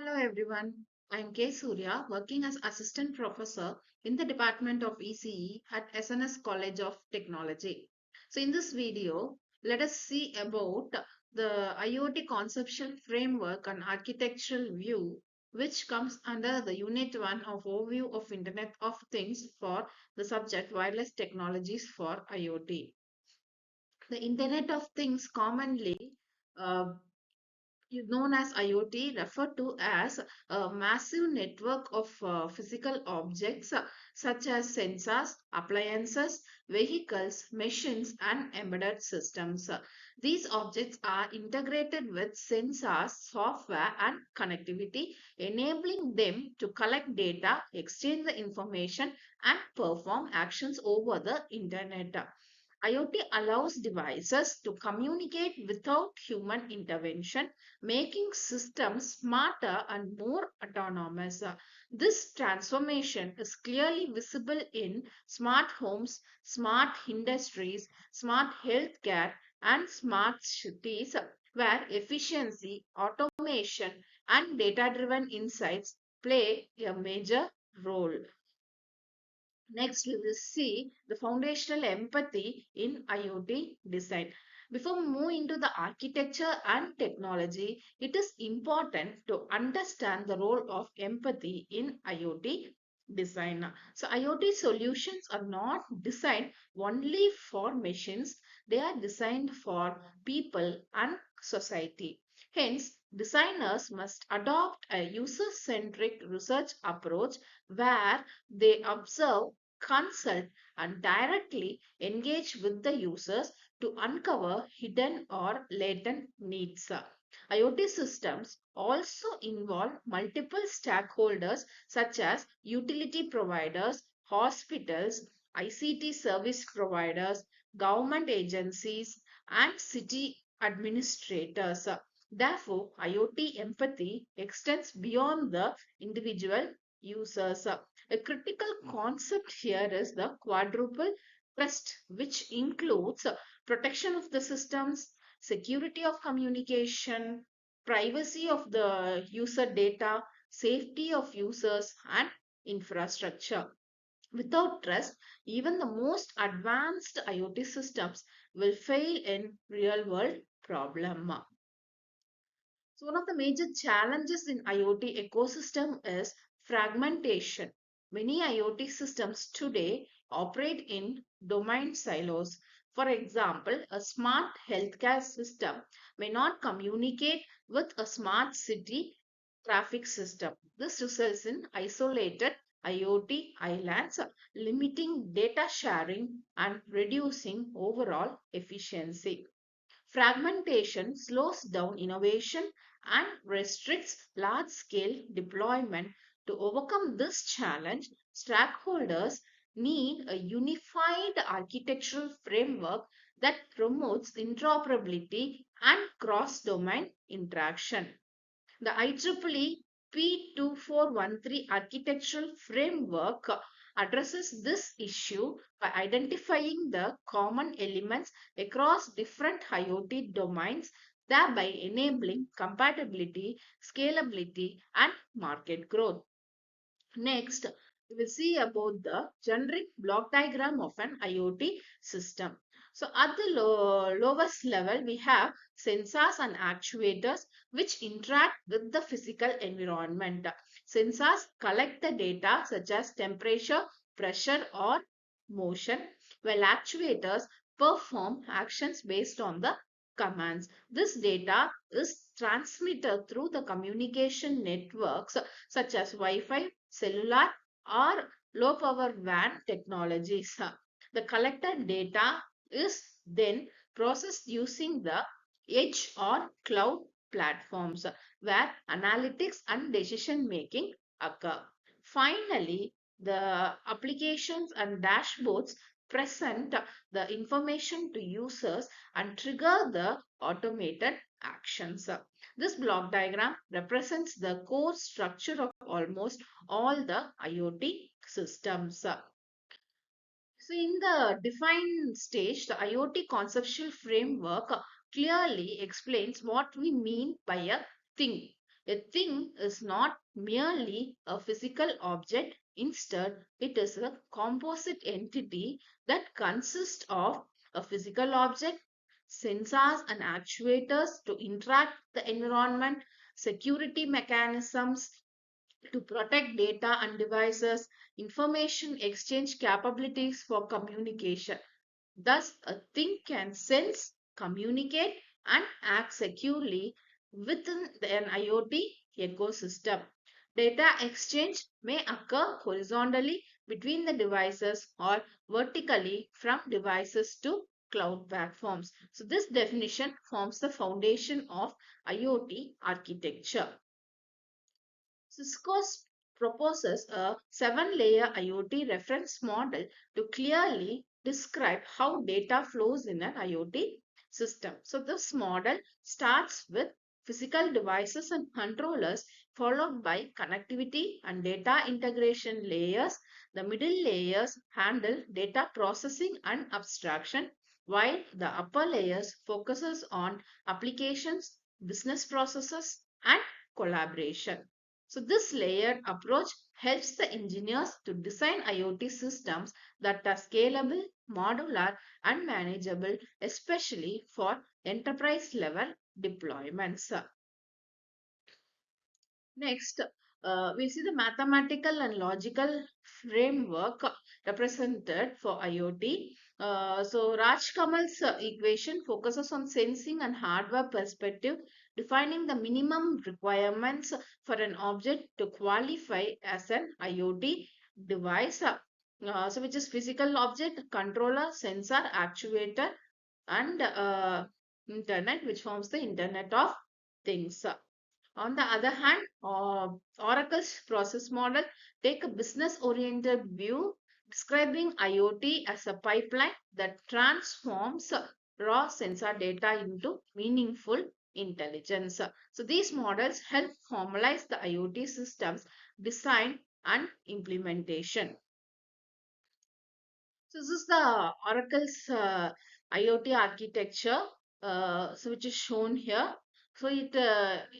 Hello everyone. I'm K. Surya, working as Assistant Professor in the Department of ECE at SNS College of Technology. So in this video, let us see about the IoT conceptual framework and architectural view, which comes under the Unit 1 of Overview of Internet of Things for the subject Wireless Technologies for IoT. The Internet of Things commonly uh, is known as IoT, referred to as a massive network of physical objects such as sensors, appliances, vehicles, machines, and embedded systems. These objects are integrated with sensors, software, and connectivity, enabling them to collect data, exchange the information, and perform actions over the internet. IoT allows devices to communicate without human intervention, making systems smarter and more autonomous. This transformation is clearly visible in smart homes, smart industries, smart healthcare, and smart cities, where efficiency, automation, and data driven insights play a major role. Next, we will see the foundational empathy in IoT design. Before we move into the architecture and technology, it is important to understand the role of empathy in IoT design. So, IoT solutions are not designed only for machines, they are designed for people and society. Hence, designers must adopt a user centric research approach where they observe, consult, and directly engage with the users to uncover hidden or latent needs. IoT systems also involve multiple stakeholders such as utility providers, hospitals, ICT service providers, government agencies, and city administrators. Therefore, IoT empathy extends beyond the individual users. A critical concept here is the quadruple trust, which includes protection of the systems, security of communication, privacy of the user data, safety of users, and infrastructure. Without trust, even the most advanced IoT systems will fail in real world problem. So one of the major challenges in IoT ecosystem is fragmentation. Many IoT systems today operate in domain silos. For example, a smart healthcare system may not communicate with a smart city traffic system. This results in isolated IoT islands, limiting data sharing and reducing overall efficiency. Fragmentation slows down innovation and restricts large scale deployment. To overcome this challenge, stakeholders need a unified architectural framework that promotes interoperability and cross domain interaction. The IEEE P2413 architectural framework addresses this issue by identifying the common elements across different IoT domains, thereby enabling compatibility, scalability, and market growth. Next, we will see about the generic block diagram of an IoT system. So at the lowest level, we have sensors and actuators which interact with the physical environment. Sensors collect the data such as temperature, pressure, or motion, while actuators perform actions based on the commands. This data is transmitted through the communication networks such as Wi-Fi, cellular, or low power WAN technologies. The collected data is then processed using the edge or cloud platforms where analytics and decision making occur. Finally, the applications and dashboards present the information to users and trigger the automated actions. This block diagram represents the core structure of almost all the IoT systems. So in the defined stage, the IoT conceptual framework clearly explains what we mean by a thing. A thing is not merely a physical object. Instead, it is a composite entity that consists of a physical object, sensors and actuators to interact the environment, security mechanisms to protect data and devices, information exchange capabilities for communication. Thus, a thing can sense, communicate, and act securely within an IoT ecosystem. Data exchange may occur horizontally between the devices or vertically from devices to cloud platforms. So, this definition forms the foundation of IoT architecture. Cisco proposes a 7-layer IoT reference model to clearly describe how data flows in an IoT system. So, this model starts with physical devices and controllers, followed by connectivity and data integration layers. The middle layers handle data processing and abstraction, while the upper layers focuses on applications, business processes, and collaboration. So this layered approach helps the engineers to design IoT systems that are scalable, modular, and manageable, especially for enterprise level deployments. Next, we'll see the mathematical and logical framework represented for IoT. So Raj Kamal's equation focuses on sensing and hardware perspective, defining the minimum requirements for an object to qualify as an IoT device. So which is physical object, controller, sensor, actuator, and internet, which forms the Internet of Things. On the other hand, Oracle's process model take a business-oriented view, describing IoT as a pipeline that transforms raw sensor data into meaningful intelligence. So these models help formalize the IoT systems design and implementation. So this is the Oracle's IoT architecture, which is shown here. So it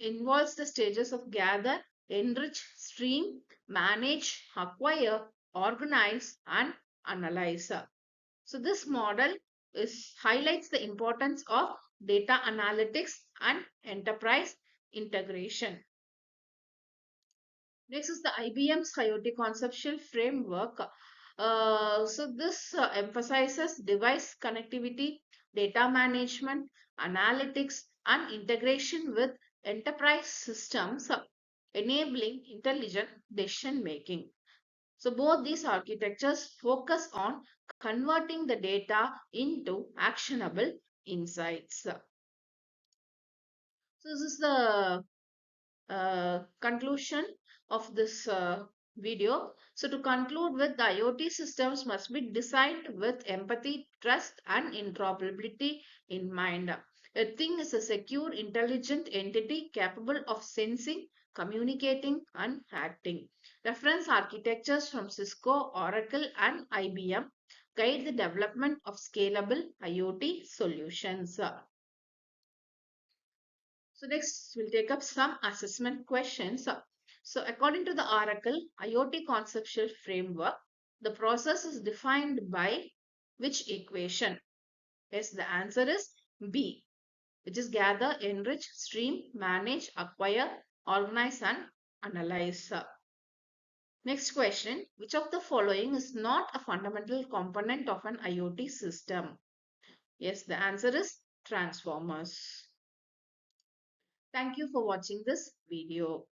involves the stages of gather, enrich, stream, manage, acquire, organize, and analyze. So this model highlights the importance of data analytics and enterprise integration. Next is the IBM's IoT conceptual framework. So this emphasizes device connectivity, data management, analytics, and integration with enterprise systems, enabling intelligent decision making. So both these architectures focus on converting the data into actionable insights. So this is the conclusion of this video. So to conclude with, the IoT systems must be designed with empathy, trust, and interoperability in mind. A thing is a secure, intelligent entity capable of sensing, communicating, and acting. Reference architectures from Cisco, Oracle, and IBM guide the development of scalable IoT solutions. So next we'll take up some assessment questions. So according to the Oracle IoT conceptual framework, the process is defined by which equation? Yes, the answer is B, which is gather, enrich, stream, manage, acquire, organize, and analyze. Next question, which of the following is not a fundamental component of an IoT system? Yes, the answer is transformers. Thank you for watching this video.